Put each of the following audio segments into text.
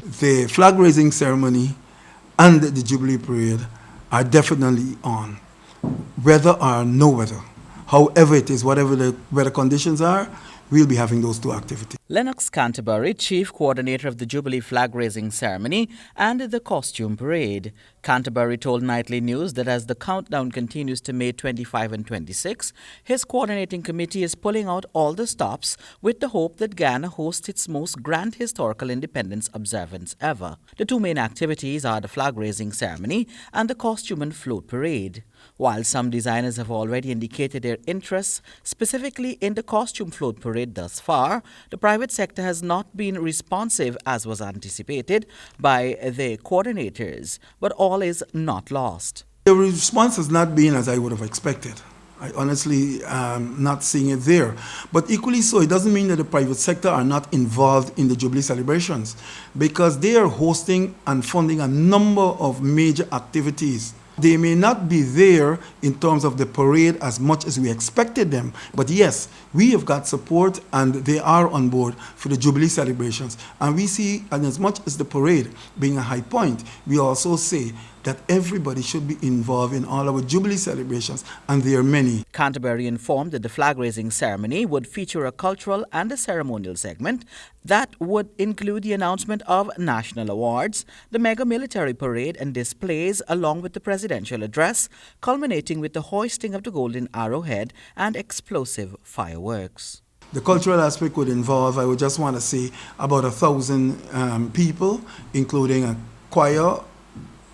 the flag raising ceremony and the Jubilee parade are definitely on, whether or no weather. However it is, whatever the weather conditions are, we'll be having those two activities. Lennox Canterbury, chief coordinator of the Jubilee flag-raising ceremony and the costume parade. Canterbury told Nightly News that as the countdown continues to May 25 and 26, his coordinating committee is pulling out all the stops with the hope that Guyana hosts its most grand historical independence observance ever. The two main activities are the flag-raising ceremony and the costume and float parade. While some designers have already indicated their interests, specifically in the costume float parade thus far, the private sector has not been responsive as was anticipated by the coordinators, but all is not lost. The response has not been as I would have expected. I honestly am not seeing it there. But equally so, it doesn't mean that the private sector are not involved in the Jubilee celebrations, because they are hosting and funding a number of major activities. They may not be there in terms of the parade as much as we expected them, but yes, we have got support and they are on board for the Jubilee celebrations. And we see, and as much as the parade being a high point, we also say that everybody should be involved in all our Jubilee celebrations, and there are many. Canterbury informed that the flag-raising ceremony would feature a cultural and a ceremonial segment that would include the announcement of national awards, the mega military parade and displays, along with the presidential address, culminating with the hoisting of the golden arrowhead and explosive fireworks. The cultural aspect would involve, I would just want to say, about 1,000 people, including a choir,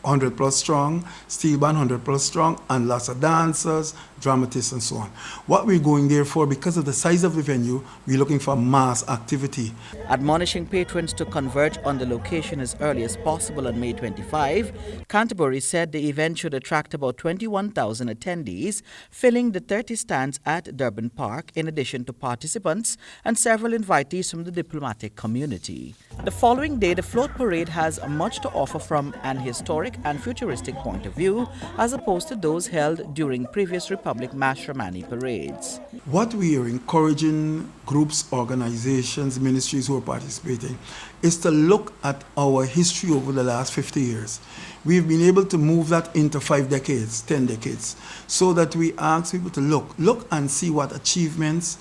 100 plus strong, steel band 100 plus strong, and lots of dancers, dramatists, and so on. What we're going there for, because of the size of the venue, we're looking for mass activity. Admonishing patrons to converge on the location as early as possible on May 25, Canterbury said the event should attract about 21,000 attendees, filling the 30 stands at Durban Park, in addition to participants and several invitees from the diplomatic community. The following day, the float parade has much to offer from an historic and futuristic point of view, as opposed to those held during previous Republic Mashramani parades. What we are encouraging groups, organizations, ministries who are participating is to look at our history over the last 50 years. We've been able to move that into 5 decades, 10 decades, so that we ask people to look and see what achievements,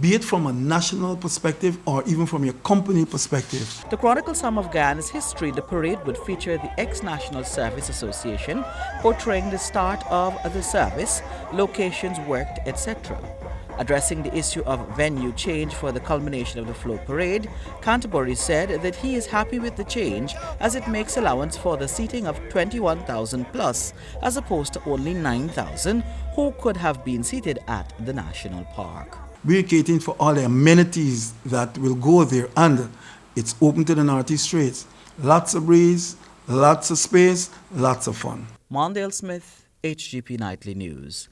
be it from a national perspective or even from your company perspective. To chronicle some of Guyana's history, the parade would feature the Ex-National Service Association, portraying the start of the service, locations worked, etc. Addressing the issue of venue change for the culmination of the float parade, Canterbury said that he is happy with the change as it makes allowance for the seating of 21,000 plus, as opposed to only 9,000 who could have been seated at the national park. We're catering for all the amenities that will go there, and it's open to the Northeast Straits. Lots of breeze, lots of space, lots of fun. Mondale Smith, HGP Nightly News.